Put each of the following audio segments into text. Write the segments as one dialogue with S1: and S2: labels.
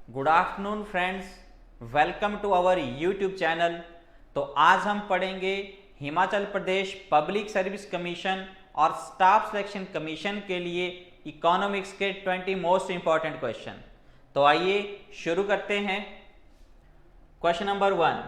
S1: Good afternoon friends, welcome to our YouTube channel. तो आज हम पढ़ेंगे Himachal Pradesh public service commission और स्टाफ सिलेक्शन कमीशन के लिए इकोनॉमिक्स के 20 मोस्ट इंपॉर्टेंट क्वेश्चन। तो आइए शुरू करते हैं। Question number 1,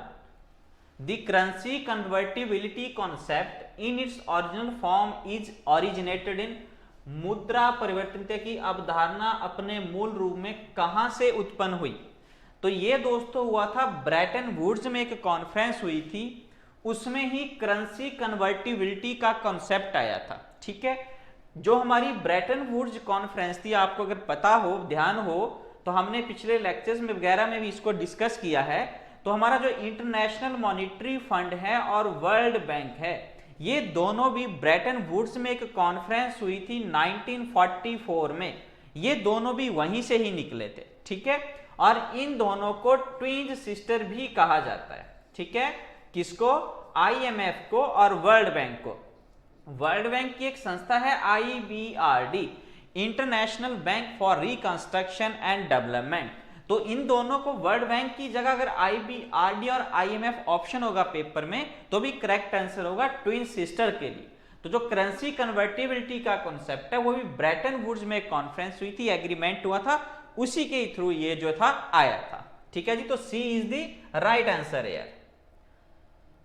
S1: the currency convertibility concept in its original form is originated in. मुद्रा परिवर्तनीयता की अवधारणा अपने मूल रूप में कहां से उत्पन्न हुई? तो ये दोस्तों हुआ था ब्रेटन वुड्स में, एक कॉन्फ्रेंस हुई थी, उसमें ही करेंसी कन्वर्टिबिलिटी का कॉन्सेप्ट आया था। ठीक है, जो हमारी ब्रेटन वुड्स कॉन्फ्रेंस थी, आपको अगर पता हो, ध्यान हो, तो हमने पिछले लेक्चर्स में वगैरह में भी इसको डिस्कस किया है। तो हमारा जो इंटरनेशनल मॉनिटरी फंड है और वर्ल्ड बैंक है, ये दोनों भी ब्रेटन वुड्स में एक कॉन्फ्रेंस हुई थी 1944 में। ये दोनों भी वहीं से ही निकले थे। ठीक है, और इन दोनों को ट्विन सिस्टर भी कहा जाता है। ठीक है, किसको? आईएमएफ को और वर्ल्ड बैंक को। वर्ल्ड बैंक की एक संस्था है IBRD, international bank for reconstruction and development. तो इन दोनों को वर्ल्ड बैंक की जगह अगर IBRD और IMF ऑप्शन होगा पेपर में, तो भी करेक्ट आंसर होगा ट्विन सिस्टर के लिए। तो जो करेंसी कन्वर्टिबिलिटी का कॉन्सेप्ट है, वो भी ब्रेटन वुड्स में कॉन्फ्रेंस हुई थी, एग्रीमेंट हुआ था, उसी के थ्रू ये जो था आया था। ठीक है जी, तो C is the right answer here.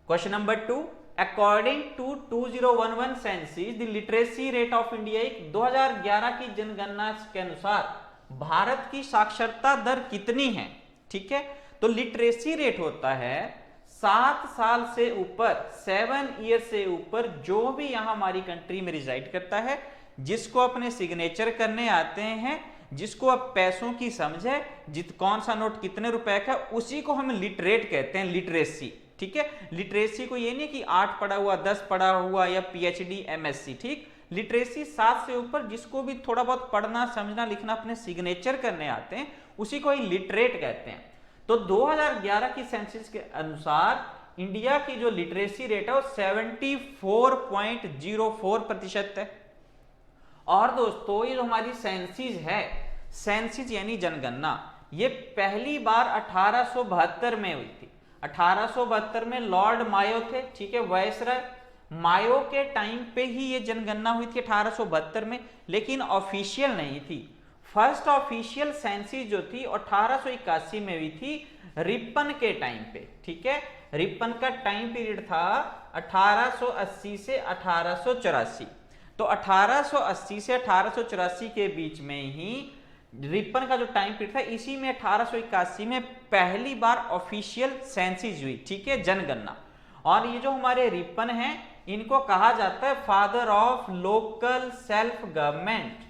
S1: Question number 2, according to 2011 census the literacy rate of India. 2011 की जनगणना के अनुसार भारत की साक्षरता दर कितनी है? ठीक है, तो लिटरेसी रेट होता है 7 साल से ऊपर, 7 ईयर से ऊपर जो भी यहां हमारी कंट्री में रिजाइड करता है, जिसको अपने सिग्नेचर करने आते हैं, जिसको अब पैसों की समझ है, कौन सा नोट कितने रुपए का, उसी को हम लिटरेट कहते हैं, लिटरेसी। ठीक है, लिटरेसी को ये नहीं कि 8 पढ़ा हुआ, 10 पढ़ा हुआ या PhD MSc। ठीक, लिटरेसी 7 से ऊपर जिसको भी थोड़ा बहुत पढ़ना समझना लिखना अपने सिग्नेचर करने आते हैं, उसी को ही लिटरेट कहते हैं। तो 2011 की सेंसस के अनुसार इंडिया की जो लिटरेसी रेट है वो 74.04% है। और दोस्तों ये जो हमारी सेंसस है, सेंसस यानी जनगणना, ये पहली बार 1872 में हुई थी। 1872 में लॉर्ड मायो थे, ठीक है, वायसराय मायो के टाइम पे ही ये जनगणना हुई थी 1872 में, लेकिन ऑफिशियल नहीं थी। फर्स्ट ऑफिशियल सेंसस जो थी 1881 में हुई थी, रिपन के टाइम पे। ठीक है, रिपन का टाइम पीरियड था 1880 से 1884। तो 1880 से 1884 के बीच में ही रिपन का जो टाइम पीरियड था, इसी में 1881 में पहली बार ऑफिशियल सेंसस हुई। ठीक है, जनगणना। और ये जो हमारे रिपन हैं, इनको कहा जाता है father of local self government.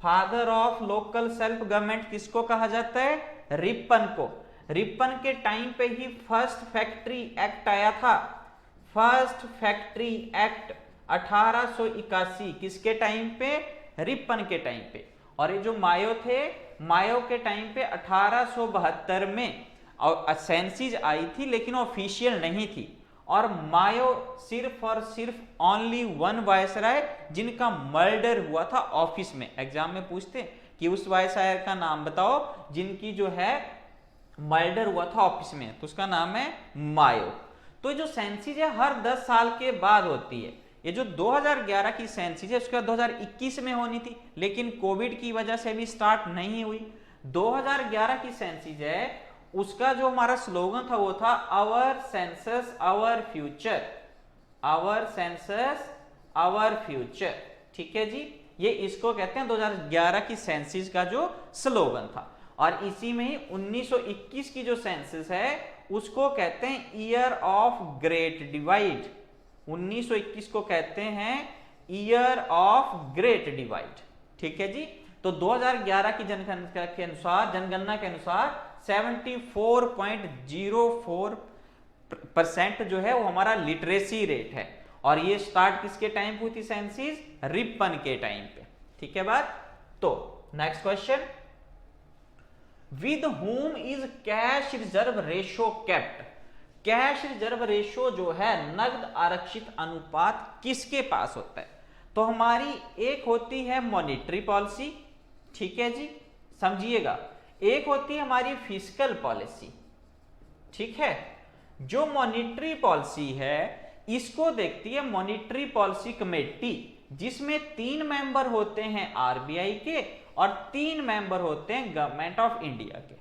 S1: Father of local self government किसको कहा जाता है? रिपन को। रिपन के टाइम पे ही फर्स्ट फैक्ट्री एक्ट आया था। फर्स्ट फैक्ट्री एक्ट 1881 किसके टाइम पे? रिपन के टाइम पे। और ये जो मायो थे, मायो के टाइम पे 1872 में सेंसस आई थी, लेकिन ऑफिशियल नहीं थी। और मायो सिर्फ और सिर्फ ओनली 1 वायसराय जिनका मर्डर हुआ था ऑफिस में। एग्जाम में पूछते कि उस वायसराय का नाम बताओ जिनकी जो है मर्डर हुआ था ऑफिस में, तो उसका नाम है मायो। तो जो सेंसस है हर 10 साल के बाद होती है। ये जो 2011 की सेंसस है उसके बाद 2021 में होनी थी, लेकिन कोविड की वजह से अभी स्टार्ट नहीं हुई। 2011 की सेंसस है, उसका जो हमारा स्लोगन था वो था our census our future. Our census our future. ठीक है जी, ये इसको कहते हैं 2011 की सेंसस का जो स्लोगन था। और इसी में ही 1921 की जो सेंसस है उसको कहते हैं ईयर ऑफ ग्रेट डिवाइड। 1921 को कहते हैं ईयर ऑफ ग्रेट डिवाइड। ठीक है जी, तो 2011 की जनगणना के अनुसार 74.04% जो है वो हमारा लिटरेसी रेट है। और ये स्टार्ट किसके टाइम हुई थी सेंसस? रिपन के टाइम पे। ठीक है बात। तो next question, with whom is cash reserve ratio kept. Cash reserve ratio जो है, नगद आरक्षित अनुपात किसके पास होता है? तो हमारी एक होती है मॉनिटरी पॉलिसी, ठीक है जी, समझिएगा, एक होती है हमारी फिस्कल पॉलिसी, ठीक है। जो मॉनिटरी पॉलिसी है इसको देखती है मॉनिटरी पॉलिसी कमेटी, जिसमें 3 मेंबर होते हैं आरबीआई के और 3 मेंबर होते हैं गवर्नमेंट ऑफ इंडिया के।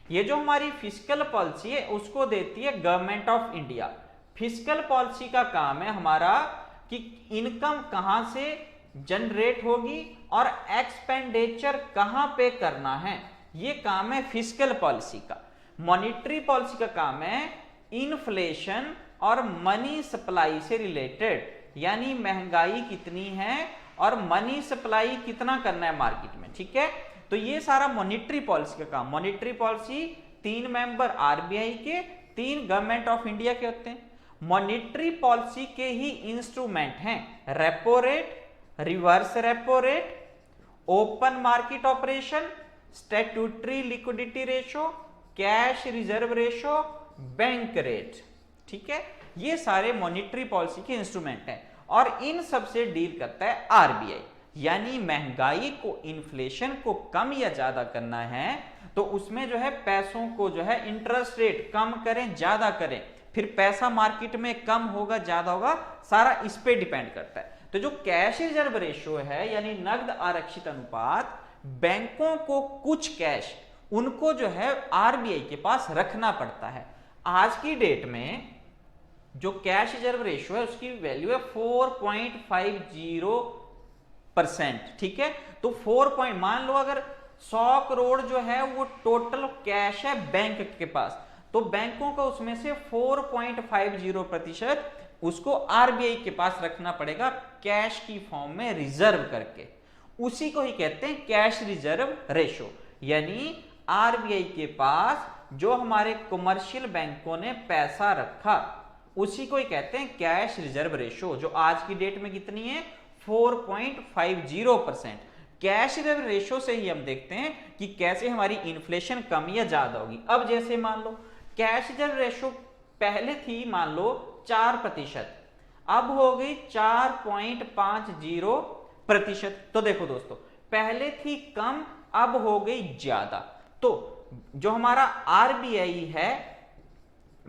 S1: ये जो हमारी फिस्कल पॉलिसी है उसको देती है government of India. Fiscal policy का काम है हमारा कि इनकम कहां से जनरेट होगी और एक्सपेंडिचर कहां पे करना है, ये काम है फिस्कल पॉलिसी का। मॉनिटरी पॉलिसी का काम है इन्फ्लेशन और मनी सप्लाई से रिलेटेड, यानी महंगाई कितनी है और मनी सप्लाई कितना करना है मार्केट में, ठीक है। तो ये सारा मॉनिटरी पॉलिसी का काम। मॉनिटरी पॉलिसी 3 मेंबर आरबीआई के, 3 गवर्नमेंट ऑफ इंडिया के होते हैं। मॉनिटरी पॉलिसी के ही इंस्ट्रूमेंट हैं repo rate, reverse repo rate, open market operation, statutory liquidity ratio, cash reserve ratio, bank rate, ठीक है। ये सारे मॉनिटरी पॉलिसी के इंस्ट्रूमेंट हैं और इन सब से डील करता है आरबीआई। यानी महंगाई को, इन्फ्लेशन को कम या ज्यादा करना है तो उसमें जो है पैसों को जो है इंटरेस्ट रेट कम करें ज्यादा करें, फिर पैसा मार्केट में कम होगा ज्यादा होगा, सारा इस पे डिपेंड करता है। तो जो कैश रिजर्व रेशो है यानी नकद आरक्षित अनुपात, बैंकों को कुछ कैश उनको जो है आरबीआई के पास रखना पड़ता है। आज की डेट में जो कैश रिजर्व रेशो है उसकी वैल्यू है 4.50%, ठीक है। तो 4 मान लो अगर 100 करोड़ जो है वो टोटल कैश है बैंक के पास, तो बैंकों का उसमें से 4.50% उसको आरबीआई के पास रखना पड़ेगा कैश की फॉर्म में रिजर्व करके। उसी को ही कहते हैं कैश रिजर्व रेशो। यानी आरबीआई के पास जो हमारे कमर्शियल बैंकों ने पैसा रखा उसी को ही कहते हैं कैश रिजर्व रेशो, जो आज की डेट में कितनी है 4.50%। कैश रिजर्व रेशो से ही हम देखते हैं कि कैसे हमारी इन्फ्लेशन कम या ज्यादा होगी। अब जैसे मान लो कैश रिजर्व रेशो पहले थी मान लो 4%, अब हो गई 4.50%। तो देखो दोस्तों, पहले थी कम अब हो गई ज्यादा। तो जो हमारा आरबीआई है,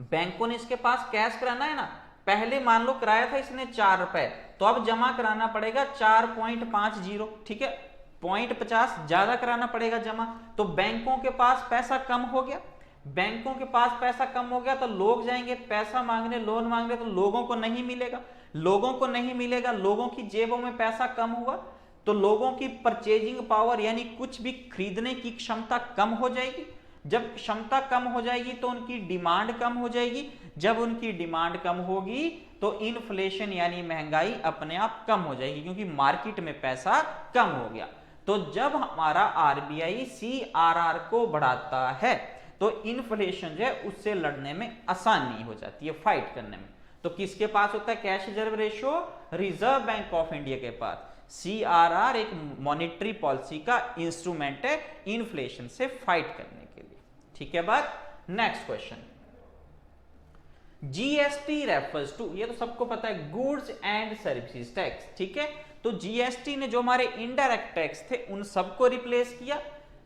S1: बैंकों ने इसके पास कैश कराना है ना, पहले मान लो कराया था इसने 4 रुपए, तो अब जमा कराना पड़ेगा 4.50, ठीक है, 0.50 ज्यादा कराना पड़ेगा जमा। तो बैंकों के पास पैसा कम हो गया, बैंकों के पास पैसा कम हो गया तो लोग जाएंगे पैसा मांगने, लोन मांगने, तो लोगों को नहीं मिलेगा, लोगों को नहीं मिलेगा, लोगों की जेबों में पैसा कम हुआ तो लोगों की परचेजिंग पावर यानी कुछ भी खरीदने की क्षमता कम हो जाएगी। जब क्षमता कम हो जाएगी तो उनकी डिमांड कम हो जाएगी, जब उनकी डिमांड कम होगी तो इन्फ्लेशन यानी महंगाई अपने आप कम हो जाएगी, क्योंकि मार्केट में पैसा कम हो गया। तो जब हमारा आरबीआई सीआरआर को बढ़ाता है तो इन्फ्लेशन जो है उससे लड़ने में आसानी हो जाती है, फाइट करने में। तो किसके पास होता है cash reserve ratio? Reserve bank of India के पास। सीआरआर एक मॉनेटरी पॉलिसी का इंस्ट्रूमेंट है इन्फ्लेशन से फाइट करने के लिए, ठीक है बात। Next question, GST refers to, ये तो सबको पता है, गुड्स एंड सर्विसेज टैक्स, ठीक है। तो जीएसटी ने जो हमारे इनडायरेक्ट टैक्स थे उन सबको रिप्लेस किया।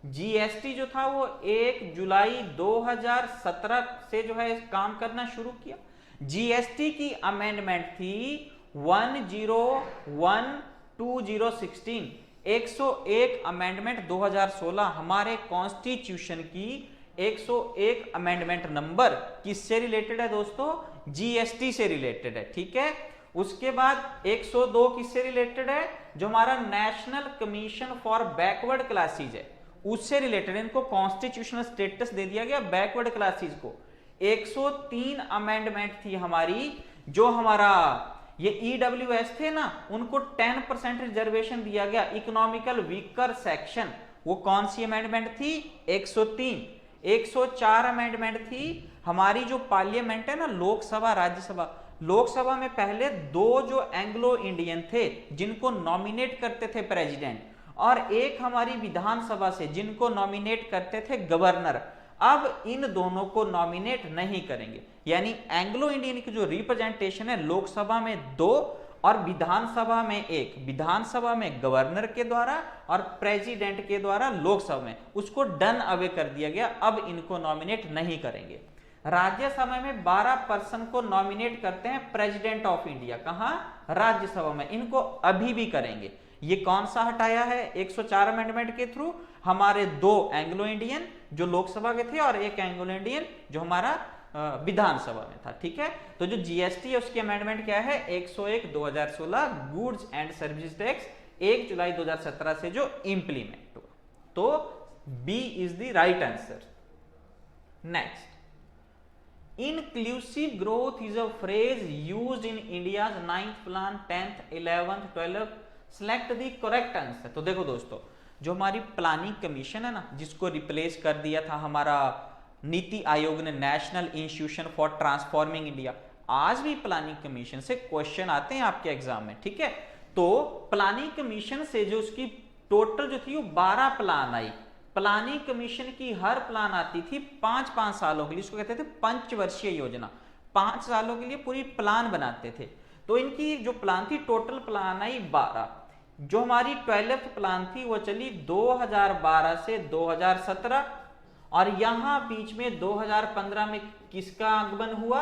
S1: जीएसटी जो था वो 1 जुलाई 2017 से जो है काम करना शुरू किया। जीएसटी की अमेंडमेंट थी 101/2016, 101 अमेंडमेंट 2016, हमारे कॉन्स्टिट्यूशन की 101 अमेंडमेंट नंबर किससे रिलेटेड है दोस्तों? जीएसटी से रिलेटेड है, ठीक है। उसके बाद 102 किससे रिलेटेड है? जो हमारा national commission for backward classes है उससे रिलेटेड, इनको कॉन्स्टिट्यूशनल स्टेटस दे दिया गया बैकवर्ड क्लासेज को। 103 अमेंडमेंट थी हमारी, जो हमारा ये ईडब्ल्यूएस थे ना उनको 10% रिजर्वेशन दिया गया, इकोनॉमिकल वीकर सेक्शन। वो कौन सी अमेंडमेंट थी? 103। 104 अमेंडमेंट थी हमारी जो पार्लियामेंट है ना, लोकसभा राज्यसभा। लोकसभा में पहले 2 जो एंग्लो इंडियन थे जिनको नॉमिनेट करते थे प्रेसिडेंट, और एक हमारी विधानसभा से जिनको नॉमिनेट करते थे गवर्नर। अब इन दोनों को नॉमिनेट नहीं करेंगे, यानी एंग्लो इंडियन की जो रिप्रेजेंटेशन है लोकसभा में 2 और विधानसभा में एक, विधानसभा में गवर्नर के द्वारा और प्रेसिडेंट के द्वारा लोकसभा में, उसको डन अवे कर दिया गया, अब इनको नॉमिनेट नहीं करेंगे। राज्यसभा में 12 पर्सन को नॉमिनेट करते हैं प्रेसिडेंट ऑफ इंडिया, कहां, राज्यसभा में, इनको अभी भी करेंगे। ये कौन सा हटाया है 104 अमेंडमेंट के थ्रू, हमारे 2 एंग्लो इंडियन जो लोकसभा के थे और एक एंग्लो इंडियन जो हमारा विधानसभा में था, ठीक है। तो जो जीएसटी है उसकी अमेंडमेंट क्या है 101 2016 गुड्स एंड सर्विसेज टैक्स 1 जुलाई 2017 से जो इंप्लीमेंट हुआ। तो B is the right answer. Next, inclusive growth is a phrase used in India's 9th plan, 10th, 11th, 12th. Select the correct answer. तो देखो दोस्तों, जो हमारी प्लानिंग कमीशन है ना, जिसको रिप्लेस कर दिया था हमारा नीति आयोग ने, national institution for transforming India, आज भी प्लानिंग कमीशन से क्वेश्चन आते हैं आपके एग्जाम में, ठीक है। तो प्लानिंग कमीशन से जो उसकी टोटल जो थी वो 12 प्लान आई। प्लानिंग कमीशन की हर प्लान आती थी 5-5 सालों के लिए, इसको कहते थे पंचवर्षीय योजना, 5 सालों के लिए पूरी प्लान बनाते थे। तो इनकी जो प्लान थी, टोटल प्लान आई 12। जो हमारी 12th प्लान थी वो चली 2012 से 2017, और यहां बीच में 2015 में किसका आगमन हुआ,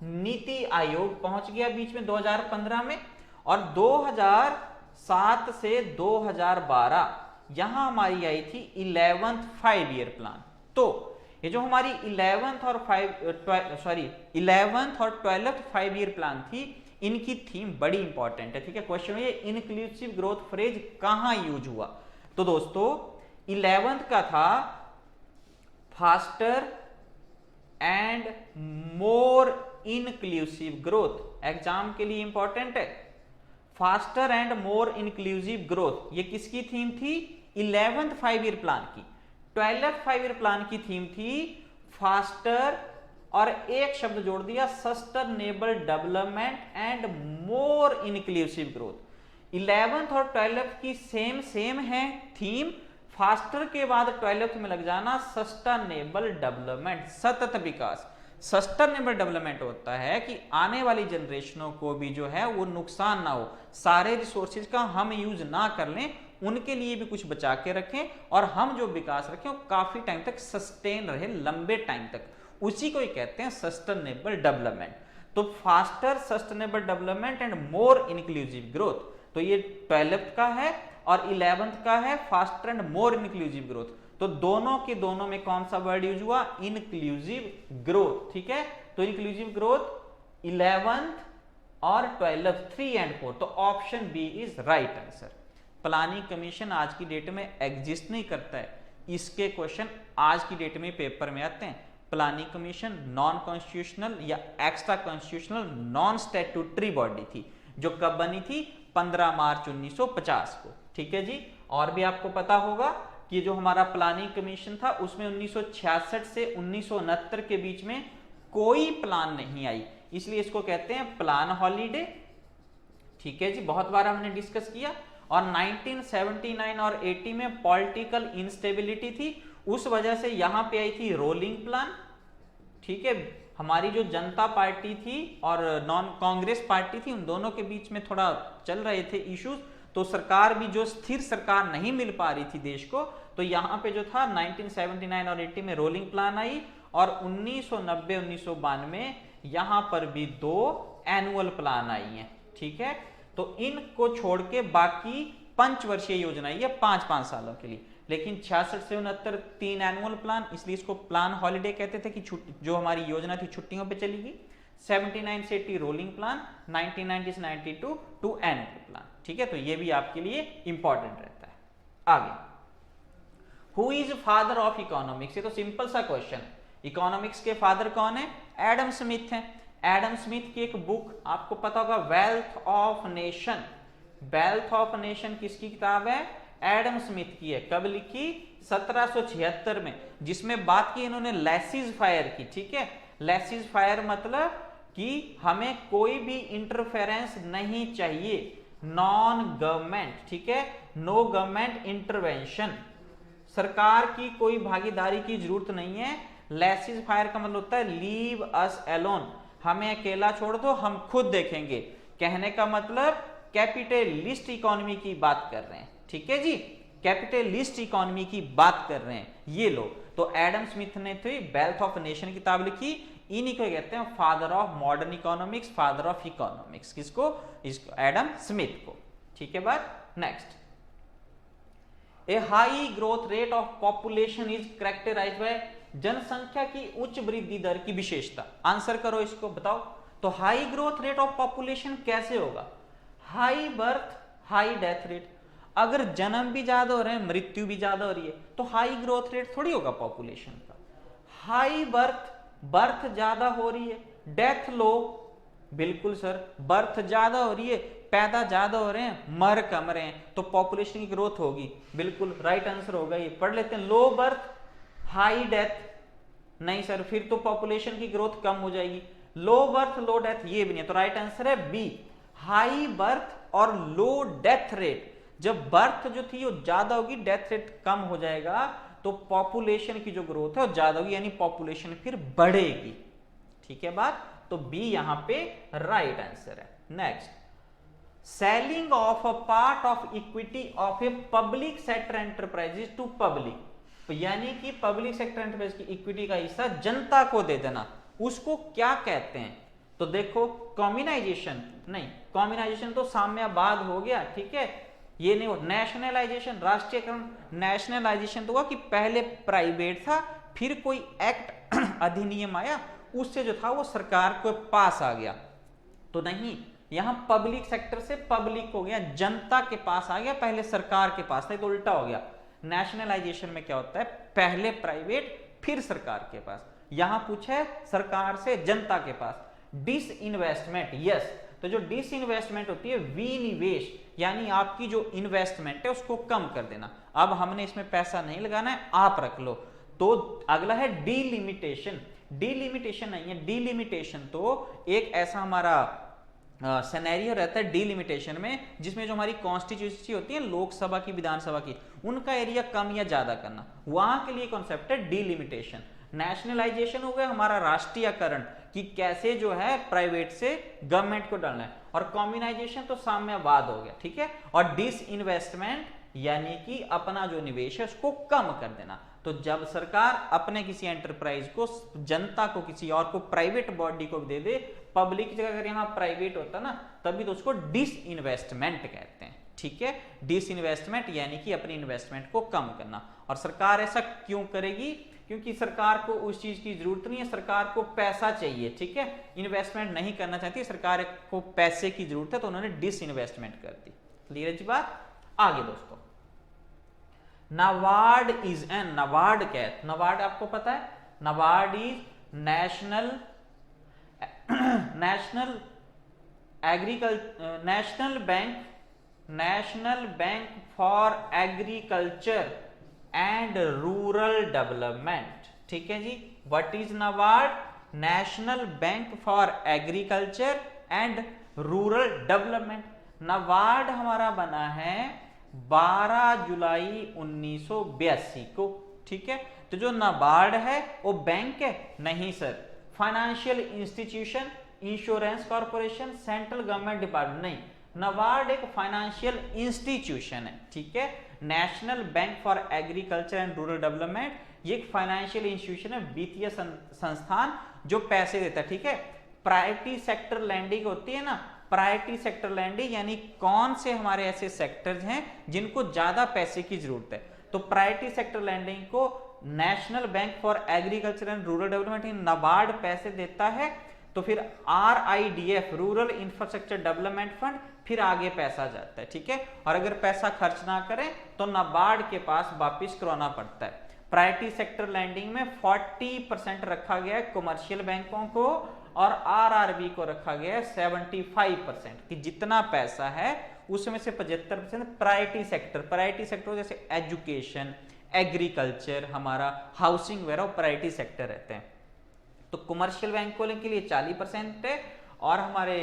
S1: नीति आयोग पहुंच गया बीच में 2015 में, और 2007 से 2012 यहां हमारी आई थी 11th 5 ईयर प्लान। तो ये जो हमारी 11th और 12th 5 ईयर प्लान थी, इनकी थीम बड़ी इंपॉर्टेंट है, ठीक है। क्वेश्चन ये इंक्लूसिव ग्रोथ फ्रेज कहां यूज हुआ। तो दोस्तों 11th का था faster and more inclusive growth, exam के लिए इंपॉर्टेंट है। Faster and more inclusive growth, ये किसकी थीम थी, 11th 5 ईयर प्लान की। 12th 5 ईयर प्लान की थीम थी फास्टर और एक शब्द जोड़ दिया sustainable development and more inclusive growth. 11th और 12th की सेम है थीम, फास्टर के बाद 12th में लग जाना सस्टेनेबल डेवलपमेंट, सतत विकास। सस्टेनेबल डेवलपमेंट होता है कि आने वाली जनरेशनों को भी जो है वो नुकसान ना हो, सारे रिसोर्सेज का हम यूज ना कर लें, उनके लिए भी कुछ बचा के रखें, और हम जो विकास रखें वो काफी टाइम तक सस्टेन रहे, लंबे टाइम तक, उसी को ही कहते हैं सस्टेनेबल डेवलपमेंट। तो faster sustainable development and more inclusive growth, तो ये 12th का है और 11th का है faster and more inclusive growth. तो दोनों के दोनों में कौन सा वर्ड यूज हुआ, इंक्लूसिव ग्रोथ, ठीक है। तो इंक्लूसिव ग्रोथ 11th और 12th 3 एंड 4, तो option B is right answer. Planning commission आज की डेट में एग्जिस्ट नहीं करता है, इसके क्वेश्चन आज की डेट में पेपर में आते हैं। प्लानिंग कमीशन नॉन कॉन्स्टिट्यूशनल या extra constitutional non statutory body थी, जो कब बनी थी, 15 मार्च 1950 को, ठीक है जी। और भी आपको पता होगा कि जो हमारा प्लानिंग कमीशन था उसमें 1966 से 1969 के बीच में कोई प्लान नहीं आई, इसलिए इसको कहते हैं प्लान हॉलीडे, ठीक है जी, बहुत बार हमने डिस्कस किया। और 1979 और 80 में पॉलिटिकल इंस्टेबिलिटी थी, उस वजह से यहां पे आई थी रोलिंग प्लान, ठीक है। हमारी जो जनता पार्टी थी और नॉन कांग्रेस पार्टी थी, उन दोनों के बीच में थोड़ा चल रहे थे इश्यूज, तो सरकार भी जो स्थिर सरकार नहीं मिल पा रही थी देश को, तो यहां पे जो था 1979 और 80 में रोलिंग प्लान आई, और 1990-1992 यहां पर भी 2 एनुअल प्लान आई हैं, ठीक है। तो इनको छोड़ के बाकी पंचवर्षीय योजना है 5-5 सालों के लिए, लेकिन 66 से 69 3 एनुअल प्लान, इसलिए इसको प्लान हॉलीडे कहते थे कि जो हमारी योजना थी छुट्टियों पे चलेगी। 79 से 80 रोलिंग प्लान, 1990 से 92 2 एनुअल प्लान, ठीक है। तो ये भी आपके लिए इंपॉर्टेंट रहता है। आगे, who is father of economics, ये तो सिंपल सा क्वेश्चन है। इकोनॉमिक्स के फादर कौन है, एडम स्मिथ है। एडम स्मिथ की एक बुक आपको पता होगा wealth of nation, wealth of nation किसकी किताब है, एडम स्मिथ की है। कब लिखी, 1776 में, जिसमें बात की इन्होंने लेसिज फायर की, ठीक है। लेसिज फायर मतलब कि हमें कोई भी इंटरफेरेंस नहीं चाहिए, नॉन गवर्नमेंट, ठीक है, नो गवर्नमेंट इंटरवेंशन, सरकार की कोई भागीदारी की जरूरत नहीं है। लेसिज फायर का मतलब होता है लीव अस एलोन, हमें अकेला छोड़ दो, हम खुद देखेंगे कहने का मतलब कैपिटलिस्ट इकोनॉमी की बात कर रहे हैं, ठीक है जी, कैपिटलिस्ट इकोनॉमी की बात कर रहे हैं ये लोग। तो एडम स्मिथ ने तो वेल्थ ऑफ नेशन किताब लिखी, इन्हीं को कहते हैं father of modern economics, father of economics, किसको? इसको, एडम स्मिथ को, ठीक है बात। Next, a high growth rate of population is characterized by, जनसंख्या की उच्च वृद्धि दर की विशेषता। आंसर करो इसको, बताओ। तो high growth rate of population कैसे होगा? High birth high death rate, अगर जन्म भी ज्यादा हो रहे हैं मृत्यु भी ज्यादा हो रही है तो हाई ग्रोथ रेट थोड़ी होगा पॉपुलेशन का। हाई बर्थ ज्यादा हो रही है, डेथ लो, बिल्कुल सर, बर्थ ज्यादा हो रही है, पैदा ज्यादा हो रहे हैं, मर कम रहे हैं, तो पॉपुलेशन की ग्रोथ होगी, बिल्कुल राइट आंसर होगा ये। पढ़ लेते हैं, लो बर्थ हाई डेथ, नहीं सर, फिर तो पॉपुलेशन की ग्रोथ कम हो जाएगी। लो बर्थ लो डेथ, ये भी नहीं, तो राइट आंसर है बी, हाई बर्थ और लो डेथ रेट। जब बर्थ जो थी वो ज्यादा होगी, डेथ रेट कम हो जाएगा, तो पॉपुलेशन की जो ग्रोथ है वो ज्यादा होगी, यानी पॉपुलेशन फिर बढ़ेगी, ठीक है बात। तो बी यहां पे राइट आंसर है। Next, selling of a part of equity of a public sector enterprises to public, तो यानी कि पब्लिक सेक्टर एंटरप्राइज की इक्विटी का हिस्सा जनता को दे देना, उसको क्या कहते हैं? तो देखो, कम्युनाइजेशन नहीं, कम्युनाइजेशन तो साम्यवाद हो गया, ठीक है, ये नहीं हो। नेशनलाइजेशन, राष्ट्रीयकरण, नेशनलाइजेशन तो हुआ कि पहले प्राइवेट था, फिर कोई एक्ट अधिनियम आया, उससे जो था वो सरकार के पास आ गया, तो नहीं, यहां पब्लिक सेक्टर से पब्लिक हो गया, जनता के पास आ गया, पहले सरकार के पास था, तो उल्टा हो गया। नेशनलाइजेशन में क्या होता है, पहले प्राइवेट फिर सरकार के पास, यहां पूछा है सरकार से जनता के पास। डिसइन्वेस्टमेंट, यस, तो जो डिसइन्वेस्टमेंट होती है, विनिवेश, यानी आपकी जो इन्वेस्टमेंट है उसको कम कर देना, अब हमने इसमें पैसा नहीं लगाना है, आप रख लो। तो अगला है डीलिमिटेशन, डीलिमिटेशन नहीं है, डीलिमिटेशन तो एक ऐसा हमारा सिनेरियो रहता है डीलिमिटेशन में, जिसमें जो हमारी कॉन्स्टिट्यूंसी होती है लोकसभा की, विधानसभा की, उनका एरिया कम या ज्यादा करना, वहां के लिए कॉन्सेप्ट है डीलिमिटेशन। नेशनलाइजेशन हो गया हमारा राष्ट्रीयकरण, कि कैसे जो है प्राइवेट से गवर्नमेंट को डालना है, और कम्युनाइजेशन तो साम्यवाद हो गया, ठीक है, और डिसइन्वेस्टमेंट यानी कि अपना जो निवेश है उसको कम कर देना। तो जब सरकार अपने किसी एंटरप्राइज को, जनता को, किसी और को, प्राइवेट बॉडी को दे दे, पब्लिक की जगह अगर यहां प्राइवेट होता ना, तभी तो उसको डिसइन्वेस्टमेंट कहते हैं, ठीक है। डिसइन्वेस्टमेंट यानी कि अपनी इन्वेस्टमेंट को कम करना, और सरकार ऐसा क्यों करेगी? क्योंकि सरकार को उस चीज की जरूरत नहीं है, सरकार को पैसा चाहिए, ठीक है, इन्वेस्टमेंट नहीं करना चाहती सरकार को, पैसे की जरूरत है, तो उन्होंने डिसइन्वेस्टमेंट कर दी। क्लियर है जी बात। आगे दोस्तों, नाबार्ड इज एन, नाबार्ड क्या है? नाबार्ड आपको पता है, NABARD is national bank for agriculture and rural development, ठीक है जी। What is NABARD? National bank for agriculture and rural development. NABARD हमारा बना है 12 जुलाई 1982 को, ठीक है। तो जो नाबार्ड है वो बैंक है? नहीं sir, financial institution, insurance corporation, central government department नहीं, नाबार्ड एक फाइनेंशियल इंस्टीट्यूशन है, ठीक है। National bank for agriculture and rural development, ये एक फाइनेंशियल इंस्टीट्यूशन है, वित्तीय संस्थान जो पैसे देता है, ठीक है। प्रायोरिटी सेक्टर लैंडिंग होती है ना, प्रायोरिटी सेक्टर लैंडिंग यानी कौन से हमारे ऐसे सेक्टर्स हैं जिनको ज्यादा पैसे की जरूरत है, तो प्रायोरिटी सेक्टर लैंडिंग को national bank for agriculture and rural development NABARD पैसे देता है, तो फिर RIDF rural infrastructure development fund, फिर आगे पैसा जाता है, ठीक है। और अगर पैसा खर्च ना करें तो नाबार्ड के पास वापिस करवाना पड़ता है। प्रायोरिटी सेक्टर लैंडिंग में 40% रखा गया है कमर्शियल बैंकों को, और RRB को रखा गया है 75%, कि जितना पैसा है उसमें से 75% प्रायोरिटी सेक्टर जैसे एजुकेशन, एग्रीकल्चर, हमारा हाउसिंग वगैरह प्रायोरिटी सेक्टर रहते हैं। तो कमर्शियल बैंकों के लिए 40% है, और हमारे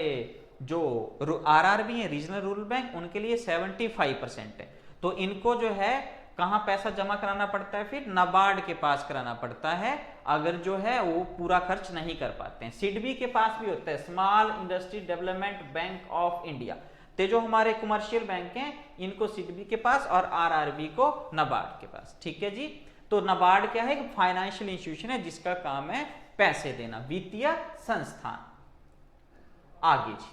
S1: जो RRB है रीजनल रूरल बैंक, उनके लिए 75% है। तो इनको जो है कहाँ पैसा जमा कराना पड़ता है, फिर नाबार्ड के पास कराना पड़ता है अगर जो है वो पूरा खर्च नहीं कर पाते हैं। सिडबी के पास भी होता है, small industry development bank of India. तो जो हमारे कमर्शियल बैंक हैं इनको सिडबी के पास और आरआरबी को नाबार्ड के पास। ठीक है जी। तो नाबार्ड क्या है, फाइनेंशियल इंस्टीट्यूशन है जिसका काम है पैसे देना, वित्तीय संस्थान। आगे जी,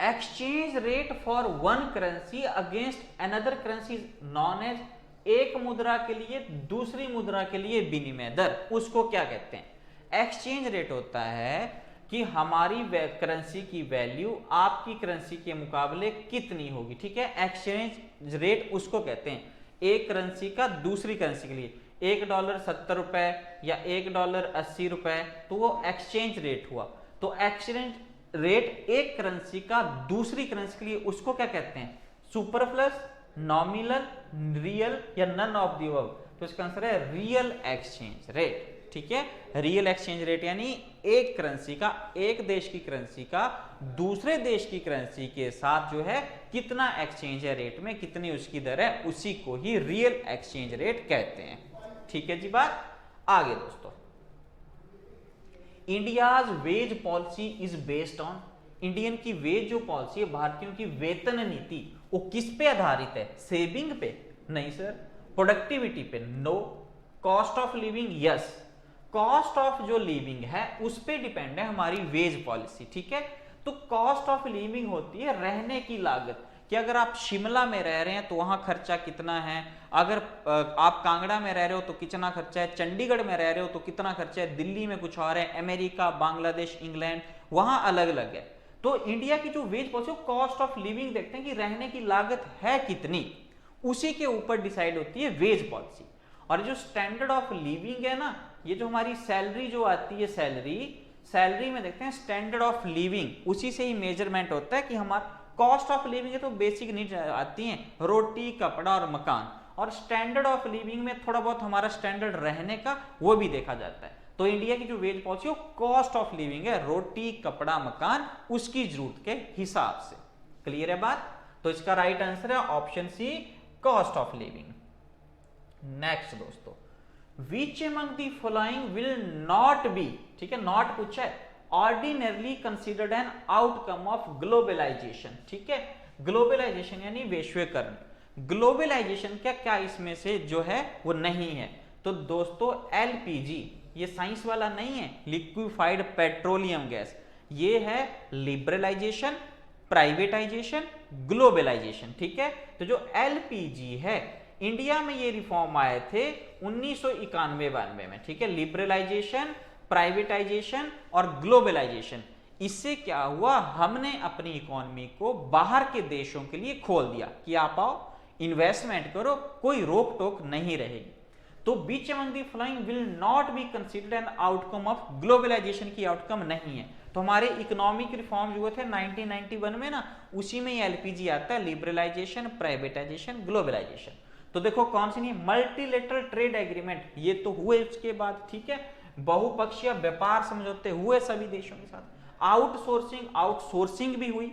S1: exchange rate for one currency against another currency known as, एक मुद्रा के लिए दूसरी मुद्रा के लिए विनिमय दर, उसको क्या कहते हैं। एक्सचेंज रेट होता है कि हमारी करेंसी की वैल्यू आपकी करेंसी के मुकाबले कितनी होगी। ठीक है, एक्सचेंज रेट उसको कहते हैं, एक करेंसी का दूसरी करेंसी के लिए, $1 70 रुपए या $1 80 रुपए, तो वो एक्सचेंज रेट हुआ। तो एक्सचेंज रेट एक करेंसी का दूसरी करेंसी के लिए, उसको क्या कहते हैं, सुपरफ्लस, नॉमिनल, रियल या नन ऑफ द अबव। तो इसका आंसर है रियल एक्सचेंज रेट। ठीक है, रियल एक्सचेंज रेट यानी एक करेंसी का, एक देश की करेंसी का दूसरे देश की करेंसी के साथ जो है कितना एक्सचेंज है रेट में, कितनी उसकी दर है, उसी को ही रियल एक्सचेंज रेट कहते हैं। ठीक है जी बात। आगे दोस्तों, India's wage policy is based on, Indian की वेज जो पॉलिसी है, भारतीयों की वेतन नीति, वो किस पे आधारित है, सेविंग पे नहीं सर, प्रोडक्टिविटी पे no, cost of living yes, cost of जो लिविंग है उस पे डिपेंड है हमारी वेज पॉलिसी। ठीक है, तो कॉस्ट ऑफ लिविंग होती है रहने की लागत, कि अगर आप शिमला में रह रहे हैं तो वहां खर्चा कितना है, अगर आप कांगड़ा में रह रहे हो तो कितना खर्चा है, चंडीगढ़ में रह रहे हो तो कितना खर्चा है, दिल्ली में कुछ और है, अमेरिका, बांग्लादेश, इंग्लैंड, वहां अलग अलग है। तो इंडिया की जो wage policy, cost of living देखते हैं कि रहने की लागत है कितनी, उसी के ऊपर डिसाइड होती है वेज पॉलिसी। और जो स्टैंडर्ड ऑफ लिविंग है ना, ये जो हमारी सैलरी जो आती है, सैलरी में देखते हैं स्टैंडर्ड ऑफ लिविंग, उसी से ही मेजरमेंट होता है कि हमारा कॉस्ट ऑफ लिविंग है तो बेसिक नीड आती हैं, रोटी, कपड़ा और मकान, और स्टैंडर्ड ऑफ लिविंग में थोड़ा बहुत हमारा स्टैंडर्ड रहने का वो भी देखा जाता है। तो इंडिया की जो वेज पॉलिसी है कॉस्ट ऑफ लिविंग है, रोटी, कपड़ा, मकान, उसकी जरूरत के हिसाब से। क्लियर है बात। तो इसका राइट आंसर है option C, cost of living. Next दोस्तों, which among the following will not be, ठीक है, नॉट पूछा है, ordinarily considered an outcome of globalisation. ठीक है, ग्लोबलाइजेशन यानी वैश्वीकरण, ग्लोबलाइजेशन क्या क्या इसमें से जो है वो नहीं है। तो दोस्तों एलपीजी, ये साइंस वाला नहीं है, लिक्विफाइड पेट्रोलियम गैस, ये है लिबरलाइजेशन, प्राइवेटाइजेशन, ग्लोबलाइजेशन। ठीक है, तो जो एलपीजी है, इंडिया में ये रिफॉर्म आए थे 1991-92 में। ठीक है, लिबरलाइजेशन, प्राइवेटाइजेशन और ग्लोबलाइजेशन, इससे क्या हुआ, हमने अपनी इकोनॉमी को बाहर के देशों के लिए खोल दिया कि आप आओ इन्वेस्टमेंट करो, कोई रोक टोक नहीं रहेगी। तो which among the following will not be considered an outcome of globalisation, की आउटकम नहीं है। तो हमारे इकोनॉमिक रिफॉर्म जो हुए थे 1991 में ना, उसी में ये एलपीजी आता है, लिबरलाइजेशन, प्राइवेटाइजेशन, ग्लोबलाइजेशन। तो देखो कौन सी नहीं, मल्टीलेटरल ट्रेड एग्रीमेंट, ये तो हुए उसके बाद। ठीक है, बहुपक्षीय व्यापार समझौते हुए सभी देशों के साथ, आउटसोर्सिंग भी हुई,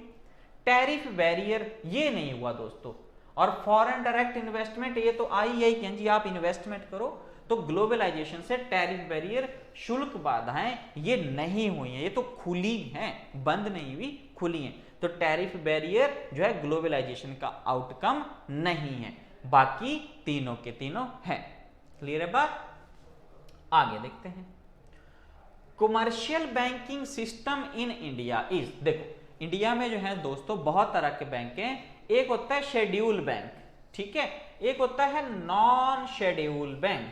S1: टैरिफ बैरियर ये नहीं हुआ दोस्तों, और फॉरेन डायरेक्ट इन्वेस्टमेंट ये तो आई कि जी आप इन्वेस्टमेंट करो। तो ग्लोबलाइजेशन से टैरिफ बैरियर, शुल्क बाधाएं ये नहीं हुई हैं, ये तो खुली हैं, बंद नहीं हुई, खुली हैं। तो टैरिफ बैरियर जो है ग्लोबलाइजेशन का आउटकम नहीं है, बाकी तीनों के तीनों है। क्लियर है बात। आगे देखते हैं, commercial banking system in India is, देखो इंडिया में जो है दोस्तों बहुत तरह के बैंक हैं, एक होता है शेड्यूल बैंक, ठीक है, एक होता है नॉन शेड्यूल बैंक।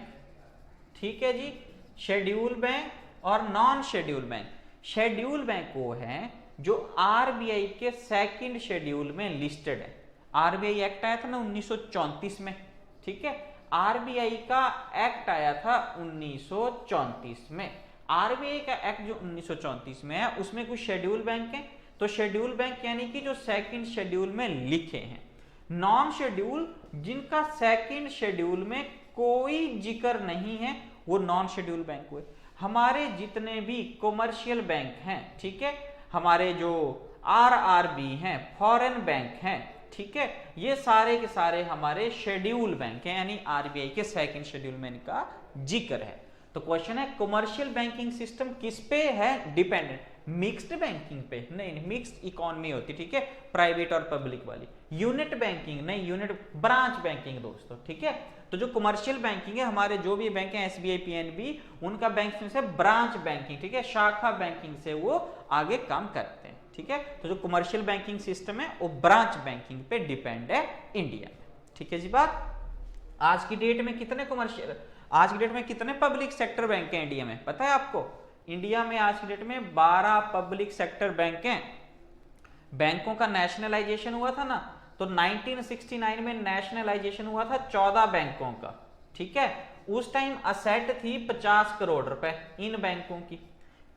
S1: ठीक है जी, शेड्यूल बैंक और non schedule bank. Schedule bank वो है जो आरबीआई के सेकंड शेड्यूल में लिस्टेड है। आरबीआई एक्ट आया था ना 1934 में। ठीक है, आरबीआई का एक्ट आया था 1934 में। आरबीआई का एक्ट जो 1934 में है उसमें कुछ शेड्यूल बैंक हैं, तो शेड्यूल बैंक यानी कि जो सेकंड शेड्यूल में लिखे हैं। नॉन शेड्यूल जिनका सेकंड शेड्यूल में कोई जिक्र नहीं है, वो नॉन शेड्यूल बैंक हुए। हमारे जितने भी कमर्शियल बैंक हैं, ठीक है, हमारे जो आरआरबी हैं, फॉरेन बैंक हैं, ठीक है। ये सारे के सारे हमारे शेड्यूल बैंक हैं, यानी आरबीआई के सेकंड शेड्यूल में इनका जिक्र है। तो क्वेश्चन है कमर्शियल बैंकिंग सिस्टम किस पे है डिपेंडेंट? मिक्स्ड बैंकिंग पे नहीं, मिक्स्ड इकोनॉमी होती, ठीक है, प्राइवेट और पब्लिक वाली। यूनिट बैंकिंग नहीं, यूनिट ब्रांच बैंकिंग दोस्तों, ठीक है। तो जो कमर्शियल बैंकिंग है, हमारे जो भी बैंक है एसबीआई, पीएनबी, उनका बैंक में से ब्रांच बैंकिंग, ठीक है, शाखा बैंकिंग से वो आगे काम करते हैं, ठीक है। तो जो कमर्शियल बैंकिंग सिस्टम है वो ब्रांच बैंकिंग पे डिपेंड है इंडिया में, ठीक है जी। बात आज की डेट में कितने कमर्शियल, आज की डेट में कितने पब्लिक सेक्टर बैंक हैं इंडिया में, पता है आपको? इंडिया में आज की डेट में 12 पब्लिक सेक्टर बैंक हैं। बैंकों का नेशनलाइजेशन हुआ था ना, तो 1969 में नेशनलाइजेशन हुआ था 14 बैंकों का, ठीक है। उस टाइम असेट थी 50 करोड़ रुपए इन बैंकों की।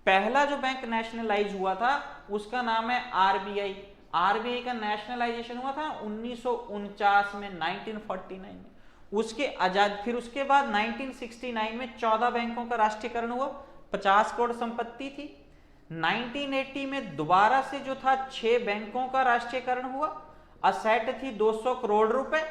S1: पहला जो बैंक नेशनलाइज हुआ था उसका नाम है आरबीआई। आरबीआई का नेशनलाइजेशन हुआ था 1949 में, 1949 में। उसके आजाद, फिर उसके बाद 1969 में 14 बैंकों का राष्ट्रीयकरण हुआ, 50 करोड़ संपत्ति थी। 1980 में दोबारा से जो था 6 बैंकों का राष्ट्रीयकरण हुआ, असेट थी 200 करोड़ रुपए,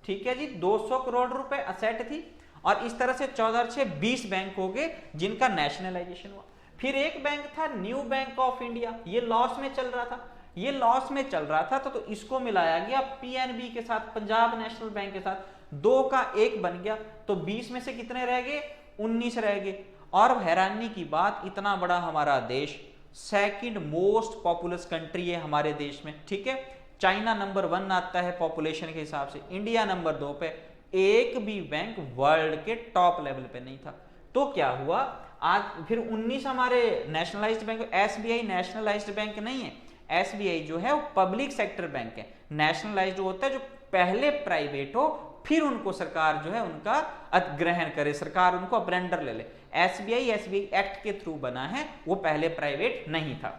S1: ठीक है जी, 200 करोड़ रुपए असेट थी। और इस तरह से 14 से 20 बैंक हो गए जिनका नेशनलाइजेशन हुआ। फिर एक बैंक था न्यू बैंक ऑफ इंडिया, ये लॉस में चल रहा था, ये लॉस में चल रहा था, तो इसको मिलाया गया पीएनबी के साथ, पंजाब नेशनल बैंक के साथ, 2 का 1 बन गया। तो 20 में से कितने रह गए? 19 रह गए। और हैरानी की बात, इतना बड़ा हमारा देश, सेकंड मोस्ट पॉपुलस कंट्री है हमारे देश में, ठीक है। चाइना नंबर 1 आता है पॉपुलेशन के हिसाब से, इंडिया नंबर 2 पे। एक भी बैंक वर्ल्ड के टॉप लेवल पे नहीं था। तो क्या हुआ, आज फिर 19 हमारे nationalised bank. SBI nationalised bank नहीं है, एसबीआई जो है वो पब्लिक सेक्टर बैंक है। नेशनलाइज्ड होता है जो पहले प्राइवेट हो, फिर उनको सरकार जो है उनका अधिग्रहण करे, सरकार उनको अपने अंडर ले ले। एसबीआई एक्ट के थ्रू बना है, वो पहले प्राइवेट नहीं था।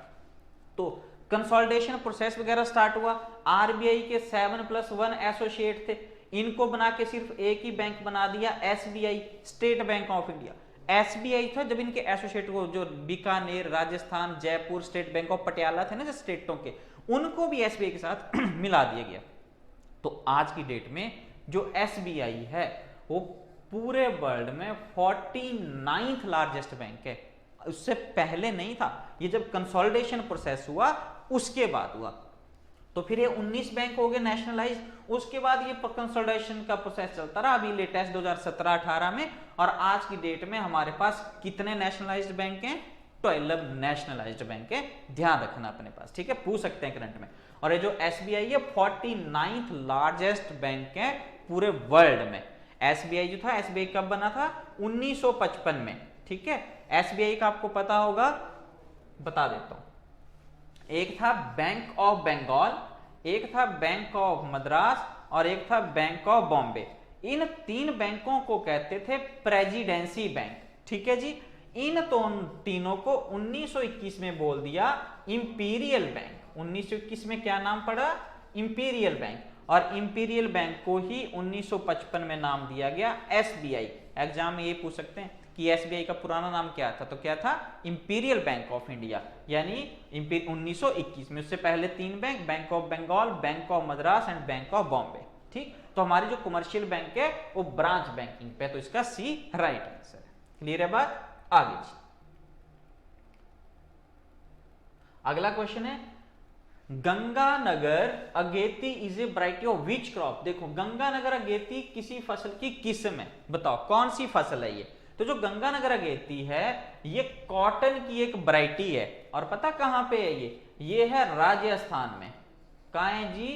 S1: तो कंसोलिडेशन प्रोसेस वगैरह स्टार्ट हुआ। आरबीआई के 7+1 एसोसिएट थे, इनको बना के सिर्फ एक ही बैंक बना दिया, SBI, state bank of India. SBI था, जब इनके एसोसिएट को जो Bikaner, Rajasthan, Jaipur, state bank of Patiala थे ना जो स्टेटों के, उनको भी एसबीआई के साथ मिला दिया गया। तो आज की डेट में जो एसबीआई है वो पूरे वर्ल्ड में 49th लार्जेस्ट बैंक है। उससे पहले नहीं था, ये जब कंसोलिडेशन प्रोसेस हुआ उसके बाद हुआ। तो फिर ये 19 बैंक हो गए नेशनलाइज, उसके बाद ये कंसोलिडेशन का प्रोसेस चलता रहा, अभी लेटेस्ट 2017-18 में। और आज की डेट में हमारे पास कितने नेशनलाइज्ड बैंक हैं? 12 नेशनलाइज्ड बैंक है, ध्यान रखना अपने पास, ठीक है, पूछ सकते हैं करंट में। और ये जो एसबीआई है 49th लार्जेस्ट बैंक है पूरे वर्ल्ड में। एसबीआई जो था, एसबीआई कब बना था? 1955 में, ठीक है। एसबीआई का आपको पता होगा, बता देता हूं। एक था बैंक ऑफ बंगाल, एक था बैंक ऑफ मद्रास और एक था बैंक ऑफ बॉम्बे। इन 3 बैंकों को कहते थे प्रेसिडेंसी बैंक, ठीक है जी। इन तीनों को 1921 में बोल दिया इंपीरियल बैंक। 1921 में क्या नाम पड़ा? Imperial bank. और इंपीरियल बैंक को ही 1955 में नाम दिया गया एसबीआई। एग्जाम में ये पूछ सकते हैं कि एसबीआई का पुराना नाम क्या था, तो क्या था? इंपीरियल बैंक ऑफ इंडिया, यानी 1921 में। उससे पहले 3 bank, bank of Bengal, bank of Madras and bank of Bombay, ठीक। तो हमारी जो कमर्शियल बैंक है वो ब्रांच बैंकिंग पे, तो इसका सी राइट आंसर है। क्लियर है बात? आगे अगला क्वेश्चन है, गंगानगर अगेती is a variety of which crop. देखो, गंगानगर अगेती किसी फसल की किस्म है, बताओ कौन सी फसल है ये? तो जो गंगानगर अगेती है ये कॉटन की एक वैरायटी है। और पता कहां पे है ये है राजस्थान में। कहां है जी?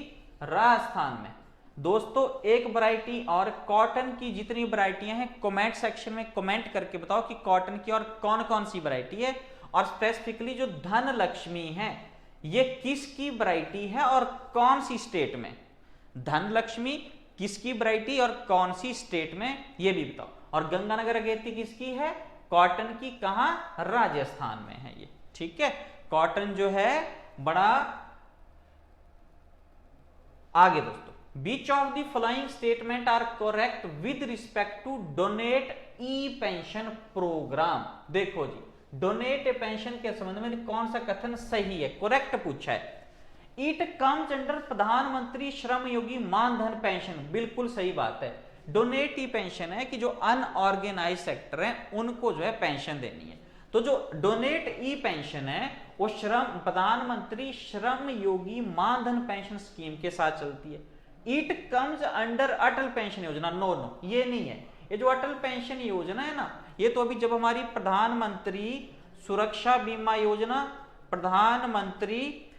S1: राजस्थान में। दोस्तों एक वैरायटी, और कॉटन की जितनी वैरायटियां हैं कमेंट सेक्शन में कमेंट करके बताओ कि कॉटन की और कौन कौन सी वैरायटी है। और स्पेसिफिकली जो धन लक्ष्मी है ये किसकी वैरायटी है और कौन सी स्टेट में? धन लक्ष्मी किसकी वैरायटी और कौन सी स्टेट में, ये भी बताओ। और गंगानगर अगेती किसकी है? कॉटन की। कहां? राजस्थान में है ये, ठीक है। कॉटन जो है बड़ा आगे। दोस्तों, which of the following statement are correct with respect to donate e-pension program? देखो जी, डोनेट पेंशन के संबंध में कौन सा कथन सही है, करेक्ट पूछा है। इट कम्स अंडर प्रधानमंत्री श्रम योगी मानधन पेंशन, बिल्कुल सही बात है। डोनेट ई पेंशन है कि जो अनऑर्गेनाइज सेक्टर है उनको जो है पेंशन देनी है। तो जो डोनेट ई पेंशन है वो प्रधानमंत्री श्रम योगी मानधन पेंशन स्कीम के साथ चलती है। It comes under Atal pension योजना, नो नो ये नहीं है। ये जो अटल पेंशन योजना है ना, ये तो अभी जब हमारी प्रधानमंत्री सुरक्षा बीमा योजना, प्रधानमंत्री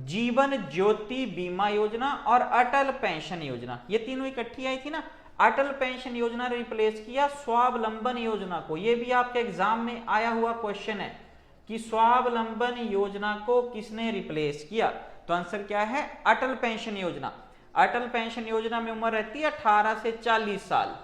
S1: जीवन ज्योति बीमा योजना और अटल पेंशन योजना, ये तीनों इकट्ठी आई थी ना। अटल पेंशन योजना ने रिप्लेस किया स्वावलंबन योजना को। ये भी आपके एग्जाम में आया हुआ क्वेश्चन है कि स्वावलंबन योजना को किसने रिप्लेस किया। तो आंसर क्या है, अटल पेंशन योजना। अटल पेंशन योजना में उम्र रहती है 18 से 40 साल,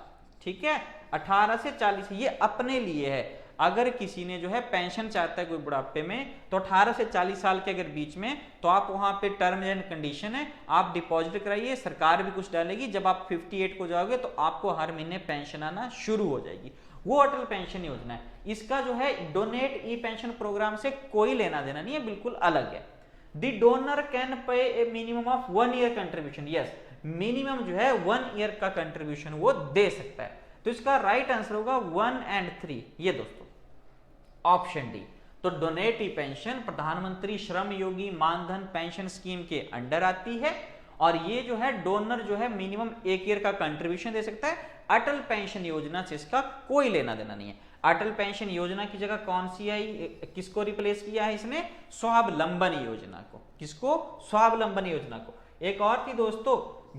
S1: ठीक है, 18 से 40। ये अपने लिए है, अगर किसी ने जो है पेंशन चाहता है कोई बुढ़ापे में, तो 18 से 40 साल के अगर बीच में, तो आप वहां पे टर्म एंड कंडीशन है, आप डिपॉजिट कराइए, सरकार भी कुछ डालेगी। जब आप 58 को जाओगे तो आपको हर महीने पेंशन आना शुरू हो जाएगी। वो अटल पेंशन योजना है। इसका जो है डोनेट ई पेंशन प्रोग्राम से कोई लेना देना नहीं है, बिल्कुल अलग है। The donor can pay A minimum of 1 year contribution, yes, minimum जो है 1 ईयर का कंट्रीब्यूशन वो दे सकता है। तो इसका राइट आंसर होगा 1 और 3, ये दोस्तों ऑप्शन डी। तो डोनेट ई पेंशन प्रधानमंत्री श्रम योगी मानधन पेंशन स्कीम के अंडर आती है, और ये जो है डोनर जो है मिनिमम 1 ईयर का कंट्रीब्यूशन दे सकता है। अटल पेंशन योजना से इसका कोई लेना देना नहीं है। अटल पेंशन योजना की जगह कौन सी आई, किसको रिप्लेस किया है इसने, स्वावलंबन योजना को। किसको, स्वावलंबन योजना को। एक और थी दोस्तों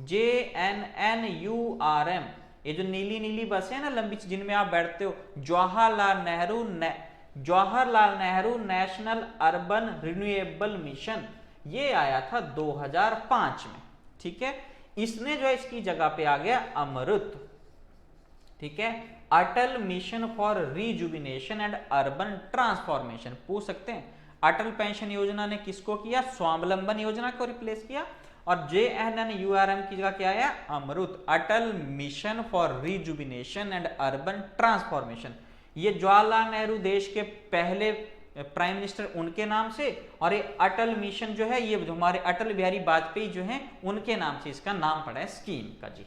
S1: JNNURM, ये जो नीली नीली बस है ना लंबी, जिनमें आप बैठते हो, Jawaharlal Nehru national urban renewable mission, ये आया था 2005 में, ठीक है। इसने जो है इसकी जगह पे आ गया अमृत, ठीक है, Atal mission for rejuvenation and urban transformation. पूछ सकते हैं अटल पेंशन योजना ने किसको किया, स्वावलंबन योजना को रिप्लेस किया, और JNNURM की जगह क्या आया, AMRUT, Atal mission for rejuvenation and urban transformation. ये जवाहरलाल नेहरू देश के पहले प्राइम मिनिस्टर, उनके नाम से, और ये अटल मिशन जो है ये जो हमारे अटल बिहारी वाजपेयी जो है उनके नाम से इसका नाम पड़ा है स्कीम का जी,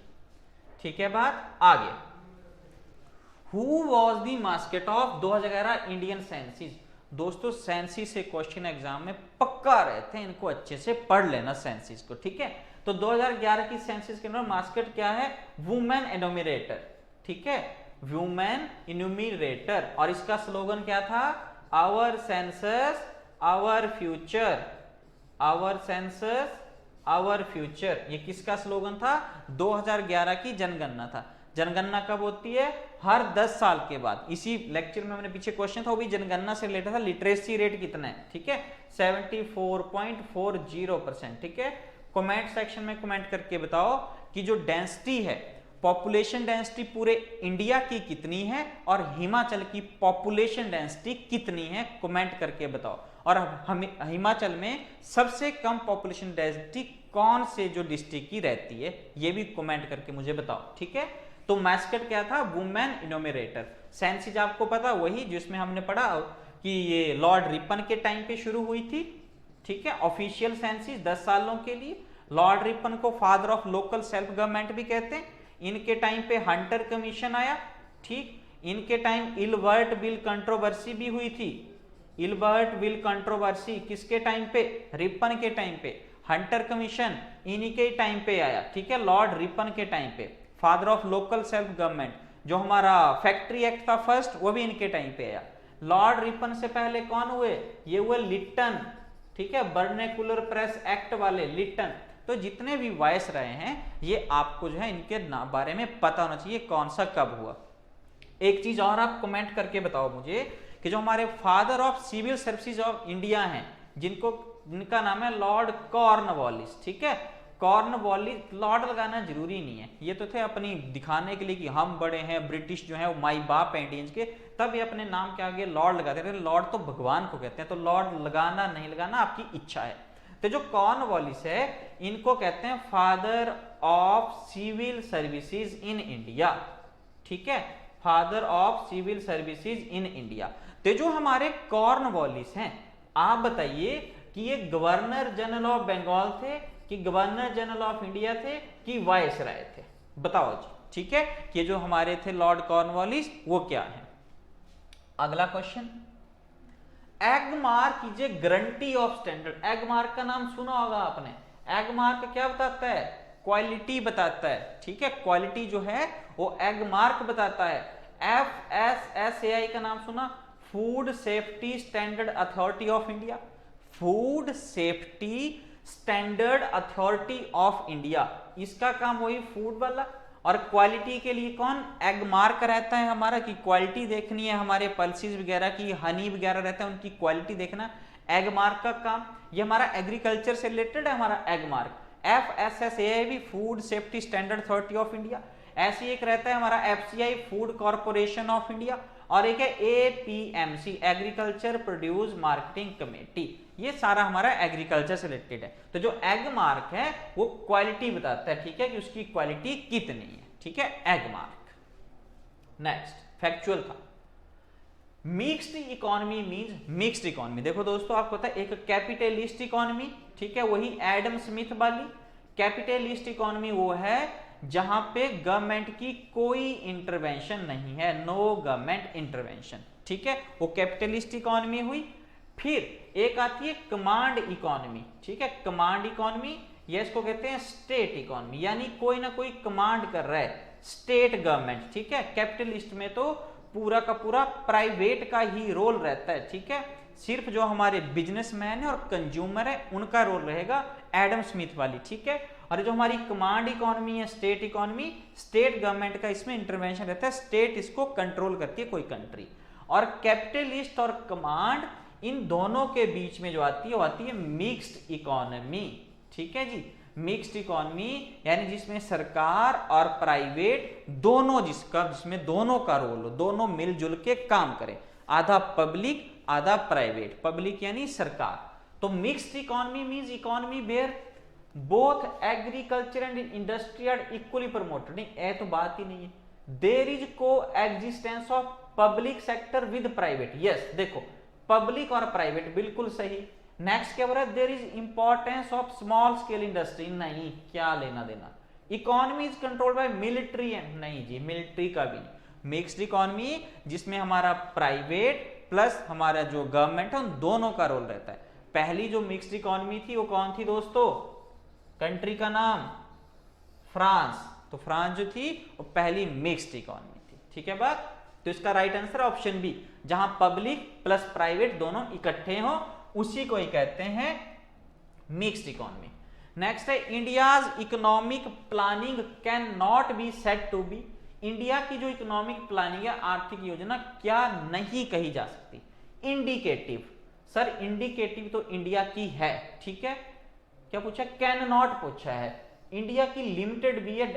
S1: ठीक है। बात आगे, who was the mascot of 2011 Indian census. दोस्तों सेंसिस से क्वेश्चन एग्जाम में पक्का रहते हैं, इनको अच्छे से पढ़ लेना सेंसिस को, ठीक है। तो 2011 की सेंसिस के अंदर मास्केट क्या है, वुमेन एनोमिरेटर, ठीक है, वुमेन इन्यूमिरेटर। और इसका स्लोगन क्या था, our census our future, our census our future. ये किसका स्लोगन था, 2011 की जनगणना था। जनगणना कब होती है, हर 10 साल के बाद। इसी लेक्चर में मैंने पीछे क्वेश्चन था वो भी जनगणना से रिलेटेड था, लिटरेसी रेट कितना है, ठीक है, 74.40%, ठीक है। कमेंट सेक्शन में कमेंट करके बताओ कि जो डेंसिटी है, पॉपुलेशन डेंसिटी पूरे इंडिया की कितनी है और हिमाचल की पॉपुलेशन डेंसिटी कितनी है, कमेंट करके बताओ। और हम हिमाचल में सबसे कम पॉपुलेशन डेंसिटी कौन से जो डिस्ट्रिक्ट की रहती है, ये भी कमेंट करके मुझे बताओ, ठीक है। तो मैस्कट क्या था, वुमेन इनोमिरेटर। सेंसिस आपको पता वही जिसमें हमने पढ़ा कि ये लॉर्ड रिपन के टाइम पे शुरू हुई थी, ठीक है, ऑफिशियल सेंसिस 10 सालों के लिए। लॉर्ड रिपन को father of local self government भी कहते हैं। इनके टाइम पे हंटर कमीशन आया, ठीक, इनके टाइम इलबर्ट बिल कंट्रोवर्सी भी हुई थी। इलबर्ट बिल कंट्रोवर्सी किसके टाइम पे, रिपन के टाइम पे। हंटर कमीशन इन्हीं के टाइम पे आया, ठीक है, लॉर्ड रिपन के टाइम पे। Father of local self government, जो हमारा फैक्ट्री एक्ट था फर्स्ट, वो भी इनके टाइम पे आया। लॉर्ड रिपन से पहले कौन हुए, ये हुए लिटन, ठीक है, वर्नेकुलर प्रेस एक्ट वाले लिटन। तो जितने भी वॉइस रहे हैं ये आपको जो है इनके बारे में पता होना चाहिए कौन सा कब हुआ। एक चीज और आप कमेंट करके बताओ मुझे कि जो हमारे father of civil services of India हैं, जिनका नाम है लॉर्ड कॉर्नवालिस, ठीक है। कॉर्नवालिस, लॉर्ड लगाना जरूरी नहीं है, ये तो थे अपनी दिखाने के लिए कि हम बड़े हैं, ब्रिटिश जो है वो माई बाप है इंडियंस के, तब ये अपने नाम के आगे लॉर्ड लगाते थे। लॉर्ड तो भगवान को कहते हैं, तो लॉर्ड लगाना नहीं लगाना आपकी इच्छा है। तो जो कॉर्नवालिस है इनको कहते हैं father of civil services in India, ठीक है, father of civil services in India. तो जो हमारे कॉर्नवालिस हैं, आप बताइए कि ये गवर्नर जनरल ऑफ बंगाल थे कि गवर्नर जनरल ऑफ इंडिया थे कि वायसराय थे, बताओ जी। ठीक है, ये जो हमारे थे लॉर्ड कॉर्नवालिस वो क्या है। अगला क्वेश्चन, एगमार्क कीजिए गारंटी ऑफ स्टैंडर्ड। एगमार्क का नाम सुना होगा आपने। एगमार्क क्या बताता है? क्वालिटी बताता है। ठीक है, क्वालिटी जो है वो एगमार्क बताता है। FSSAI का नाम सुना? Food safety standard authority of India. Food safety standard authority of India, इसका काम वही फूड वाला। और क्वालिटी के लिए कौन? एगमार्क रहता है हमारा, कि क्वालिटी देखनी है हमारे पल्सेस वगैरह की, हनी वगैरह रहता है उनकी क्वालिटी देखना, एगमार्क का काम। ये हमारा एग्रीकल्चर से रिलेटेड है हमारा एगमार्क। FSSAI भी food safety standard authority of India. ऐसे एक रहता है हमारा FCI food corporation of India, और एक है APMC agriculture produce marketing committee. ये सारा हमारा एग्रीकल्चर से रिलेटेड है। तो जो एग मार्क है वो क्वालिटी बताता है, ठीक है, कि उसकी क्वालिटी कितनी है। ठीक है, एग मार्क। नेक्स्ट फैक्चुअल था, mixed economy means mixed economy. देखो दोस्तों, आपको पता है एक कैपिटलिस्ट इकोनॉमी, ठीक है, वही एडम स्मिथ वाली। कैपिटलिस्ट इकोनॉमी वो है जहां पे गवर्नमेंट की कोई इंटरवेंशन नहीं है, नो गवर्नमेंट इंटरवेंशन। ठीक है, वो कैपिटलिस्ट इकोनॉमी हुई। फिर एक आती है कमांड इकोनॉमी। ठीक है, कमांड इकोनॉमी, ये इसको कहते हैं स्टेट इकोनॉमी, यानी कोई ना कोई कमांड कर रहा है, स्टेट गवर्नमेंट। ठीक है, कैपिटलिस्ट में तो पूरा का पूरा प्राइवेट का ही रोल रहता है। ठीक है, सिर्फ जो हमारे बिजनेसमैन है और कंज्यूमर है उनका रोल रहेगा, एडम स्मिथ वाली। ठीक है, और जो हमारी कमांड इकोनॉमी है, स्टेट इकोनॉमी, स्टेट गवर्नमेंट का इसमें इंटरवेंशन रहता है, स्टेट इसको कंट्रोल करती है कोई कंट्री। और कैपिटलिस्ट और कमांड, इन दोनों के बीच में जो आती है वो आती है मिक्स्ड इकोनॉमी। ठीक है जी, मिक्स्ड इकोनॉमी यानी जिसमें सरकार और प्राइवेट दोनों, जिसमें दोनों का रोल हो, दोनों मिलजुल के काम करें, आधा पब्लिक आधा प्राइवेट। पब्लिक यानी सरकार। तो mixed economy means economy where both agriculture and industry are equally promoted. नहीं, ये तो बात ही नहीं है। There is coexistence of public sector with private. Yes, देखो पब्लिक और प्राइवेट, बिल्कुल सही। नेक्स्ट क्या बोल रहा है? There is importance of small scale industry. नहीं, क्या लेना देना। Economy is controlled by military and, नहीं जी, मिलिट्री का भी नहीं। मिक्स्ड इकोनॉमी जिसमें हमारा प्राइवेट प्लस हमारा जो गवर्नमेंट है उन दोनों का रोल रहता है। पहली जो मिक्स्ड इकोनॉमी थी वो कौन थी दोस्तों? कंट्री का नाम फ्रांस। तो फ्रांस जो थी वो पहली मिक्स्ड इकोनॉमी थी। ठीक है बात। तो इसका राइट आंसर ऑप्शन बी, जहां पब्लिक प्लस प्राइवेट दोनों इकट्ठे हो उसी को ही कहते हैं मिक्स्ड इकोनॉमी। नेक्स्ट है India's economic planning can not be said to be. India की जो इकोनॉमिक प्लानिंग है, आर्थिक योजना, क्या नहीं कही जा सकती? इंडिकेटिव। सर इंडिकेटिव तो इंडिया की है। ठीक है, क्या पूछा? कैन नॉट पूछा है। इंडिया की लिमिटेड भी है,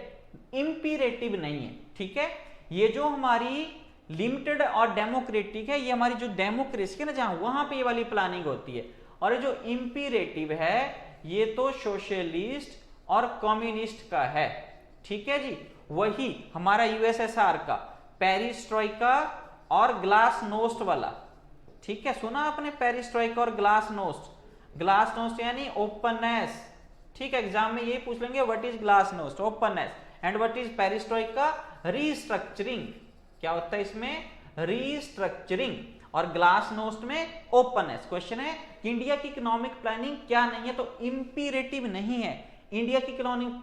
S1: इंपीरेटिव नहीं है। ठीक है, ये जो हमारी लिमिटेड और डेमोक्रेटिक है, ये हमारी जो डेमोक्रेसी है ना, जहां वहां पे ये वाली प्लानिंग होती है। और ये जो इंपीरेटिव है ये तो सोशलिस्ट और कम्युनिस्ट का है। ठीक है जी, वही हमारा यूएसएसआर का पेरिस्ट्रोइका और ग्लासनोस्ट वाला। ठीक है, सुना आपने पेरिस्ट्रोइका और ग्लासनोस्ट? ग्लासनोस्ट यानी ओपननेस। ठीक है, एग्जाम में ये पूछ लेंगे what is glasnost? Openness. And what is पेरिस्ट्रोइका? Restructuring. क्या होता है इसमें? रीस्ट्रक्चरिंग। और ग्लासनोस्ट में ओपननेस। क्वेश्चन है कि इंडिया की इकोनॉमिक प्लानिंग क्या नहीं है? तो इंपीरेटिव नहीं है। इंडिया की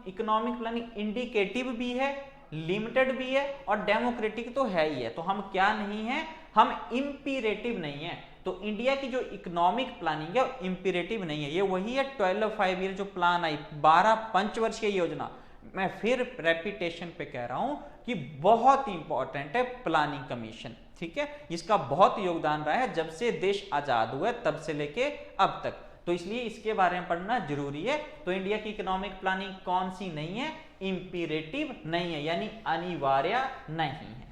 S1: इकोनॉमिक प्लानिंग इंडिकेटिव भी है, लिमिटेड भी है और डेमोक्रेटिक तो है ही है। तो हम क्या नहीं है? हम इंपीरेटिव नहीं है। तो इंडिया की जो इकोनॉमिक प्लानिंग है वो इंपीरेटिव नहीं है। ये वही है 12 5 ईयर जो प्लान आई, 12 पंचवर्षीय योजना। मैं फिर रेपिटेशन पे कह रहा हूं कि बहुत इंपॉर्टेंट है प्लानिंग कमीशन। ठीक है, इसका बहुत योगदान रहा है जब से देश आजाद हुआ तब से लेके अब तक। तो इसलिए इसके बारे में पढ़ना जरूरी है। तो इंडिया की इकोनॉमिक प्लानिंग कौन सी नहीं है? इंपीरेटिव नहीं है, यानी अनिवार्य नहीं है।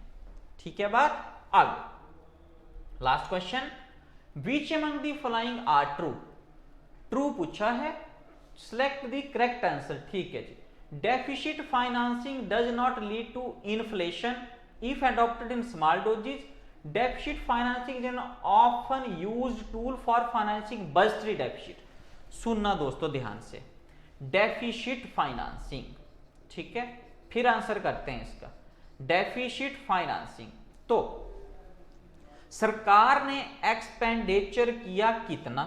S1: ठीक है बात। आगे last question, which among the following are true? True पूछा है, सिलेक्ट द करेक्ट आंसर। ठीक है जी, deficit financing does not lead to inflation if adopted in small doses. Deficit financing is an often used tool for financing budgetary deficit. सुनना दोस्तों ध्यान से, deficit financing, ठीक है। फिर आंसर करते हैं इसका, डेफिसिट फाइनेंसिंग। तो सरकार ने एक्सपेंडिचर किया कितना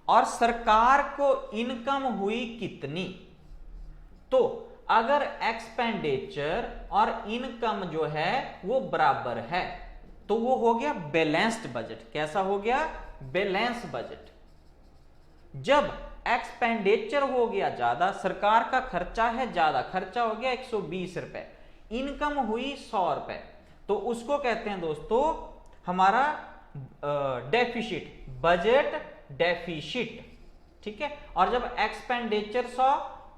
S1: और सरकार को इनकम हुई कितनी। तो अगर एक्सपेंडिचर और इनकम जो है वो बराबर है तो वो हो गया बैलेंस्ड बजट। कैसा हो गया? Balance budget. जब एक्सपेंडिचर हो गया ज्यादा, सरकार का खर्चा है ज्यादा, खर्चा हो गया 120 रुपए, इनकम हुई 100 रुपए, तो उसको कहते हैं दोस्तों हमारा डेफिसिट, बजट डेफिसिट, ठीक है। और जब एक्सपेंडिचर 100,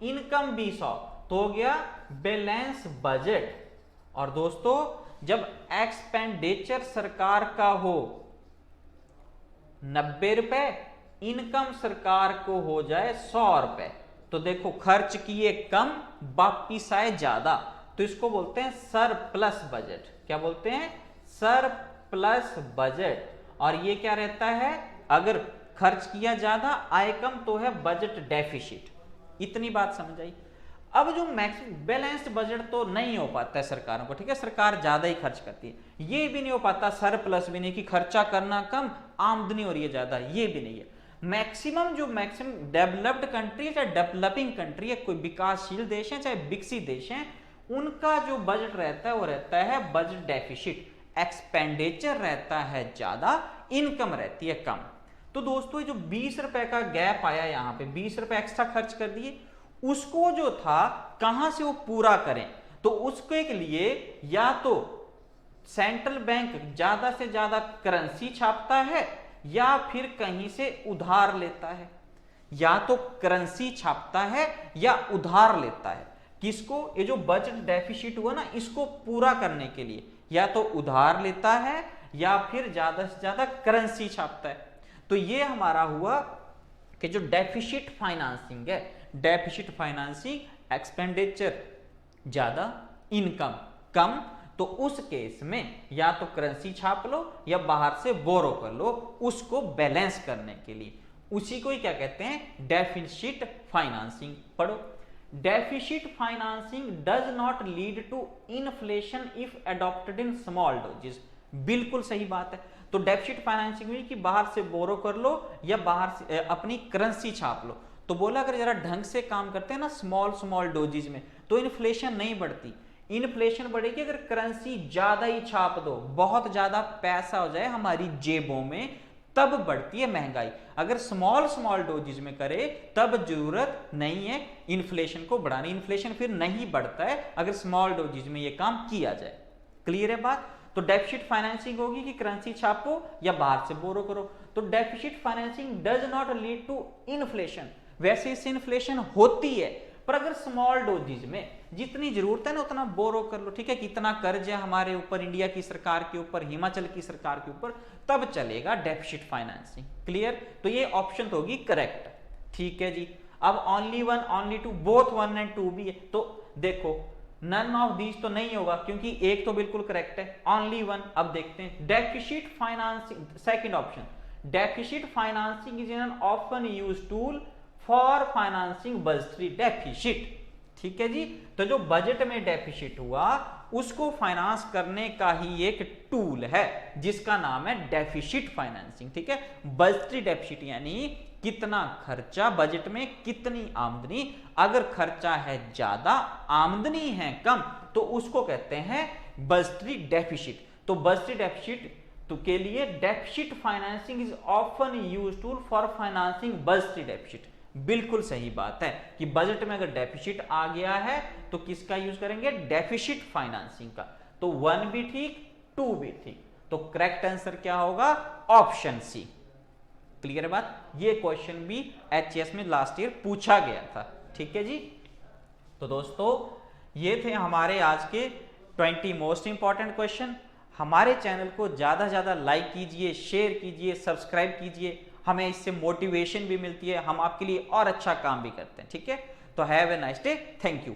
S1: इनकम भी 100, तो हो गया बैलेंस बजट। और दोस्तों जब एक्सपेंडिचर सरकार का हो 90 रुपए, इनकम सरकार को हो जाए 100 रुपए, तो देखो खर्च किए कम, वापिस आए ज्यादा, तो इसको बोलते हैं सरप्लस बजट। क्या बोलते हैं? Surplus budget. और ये क्या रहता है? अगर खर्च किया ज्यादा, आय कम, तो है बजट डेफिसिट। इतनी बात समझ आई। अब जो मैक्सिमम बैलेंस्ड बजट तो नहीं हो पाता है सरकारों को, ठीक है, सरकार ज्यादा ही खर्च करती है। ये भी नहीं हो पाता सरप्लस भी नहीं, कि खर्चा करना कम, आमदनी हो रही है ज्यादा, ये भी नहीं है। मैक्सिमम जो मैक्सिमम डेवलप्ड कंट्री, चाहे डेवलपिंग कंट्री है, कोई विकासशील देश है चाहे विकसित देश है, उनका जो बजट रहता है वो रहता है बजट डेफिसिट। एक्सपेंडिचर रहता है ज्यादा, इनकम रहती है कम। तो दोस्तों जो 20 रुपए का गैप आया, यहां पे 20 रुपए एक्स्ट्रा खर्च कर दिए, उसको जो था कहां से वो पूरा करें, तो उसके लिए या तो सेंट्रल बैंक ज्यादा से ज्यादा करेंसी छापता है या फिर कहीं से उधार लेता है। या तो करेंसी छापता है या उधार लेता है। किसको? ये जो बजट डेफिसिट हुआ ना, इसको पूरा करने के लिए या तो उधार लेता है या फिर ज्यादा से ज्यादा करेंसी छापता है। तो ये हमारा हुआ कि जो डेफिसिट फाइनेंसिंग है, डेफिसिट फाइनेंसिंग एक्सपेंडिचर ज्यादा, इनकम कम, तो उस केस में या तो करेंसी छाप लो या बाहर से बोरो कर लो, उसको बैलेंस करने के लिए। उसी को ही क्या कहते हैं? Deficit financing. पढ़ो, deficit financing does not lead to inflation if adopted in small doses. बिल्कुल सही बात है। तो डेफिसिट फाइनेंसिंग में कि बाहर से बोरो कर लो या बाहर से अपनी करेंसी छाप लो। तो बोला अगर जरा ढंग से काम करते हैं ना स्मॉल स्मॉल डोजेज में, तो इन्फ्लेशन नहीं बढ़ती। इन्फ्लेशन बढ़ेगी अगर करेंसी ज्यादा ही छाप दो, बहुत ज्यादा पैसा हो जाए हमारी जेबों में, तब बढ़ती है महंगाई। अगर स्मॉल स्मॉल डोजेज में करे तब जरूरत नहीं है इन्फ्लेशन को बढ़ाने। इन्फ्लेशन फिर नहीं बढ़ता है अगर स्मॉल डोजेज में ये काम किया जाए। क्लियर है बात? तो डेफिसिट फाइनेंसिंग होगी कि करेंसी छापो या बाहर से बोरो करो। तो deficit financing does not lead to inflation. वैसे इससे इन्फ्लेशन होती है, पर अगर स्मॉल डोजेज में जितनी जरूरत है ना उतना बोरो कर लो, ठीक है, कितना कर्ज है हमारे ऊपर, इंडिया की सरकार के ऊपर, हिमाचल की सरकार के ऊपर, तब चलेगा डेफिसिट फाइनेंसिंग। क्लियर? तो ये ऑप्शन तो होगी करेक्ट। ठीक है जी। अब only one, only two, both 1 and 2 भी है, तो देखो नन ऑफ दीज तो नहीं होगा क्योंकि एक तो बिल्कुल करेक्ट है, ओनली वन। अब देखते हैं deficit financing, second option, deficit financing is an often used tool for financing budgetary deficit. ठीक है जी। तो जो बजट में डेफिसिट हुआ उसको फाइनेंस करने का ही एक टूल है जिसका नाम है डेफिसिट फाइनेंसिंग। ठीक है, बजटरी डेफिसिट यानी कितना खर्चा बजट में, कितनी आमदनी। अगर खर्चा है ज्यादा, आमदनी है कम, तो उसको कहते हैं बजटरी डेफिसिट। तो बजटरी डेफिसिट तो के लिए deficit financing is often used tool for financing budgetary deficit. बिल्कुल सही बात है कि बजट में अगर डेफिसिट आ गया है तो किसका यूज करेंगे? डेफिसिट फाइनेंसिंग का। तो 1 भी ठीक, 2 भी ठीक। तो करेक्ट आंसर क्या होगा? Option C. क्लियर है बात? ये क्वेश्चन भी एचएस में लास्ट ईयर पूछा गया था। ठीक है जी। तो दोस्तों ये थे हमारे आज के 20 मोस्ट इंपॉर्टेंट क्वेश्चन। हमारे चैनल को ज्यादा से ज्यादा लाइक कीजिए, शेयर कीजिए, सब्सक्राइब कीजिए। हमें इससे मोटिवेशन भी मिलती है, हम आपके लिए और अच्छा काम भी करते हैं। ठीक है, तो have a nice day, thank you.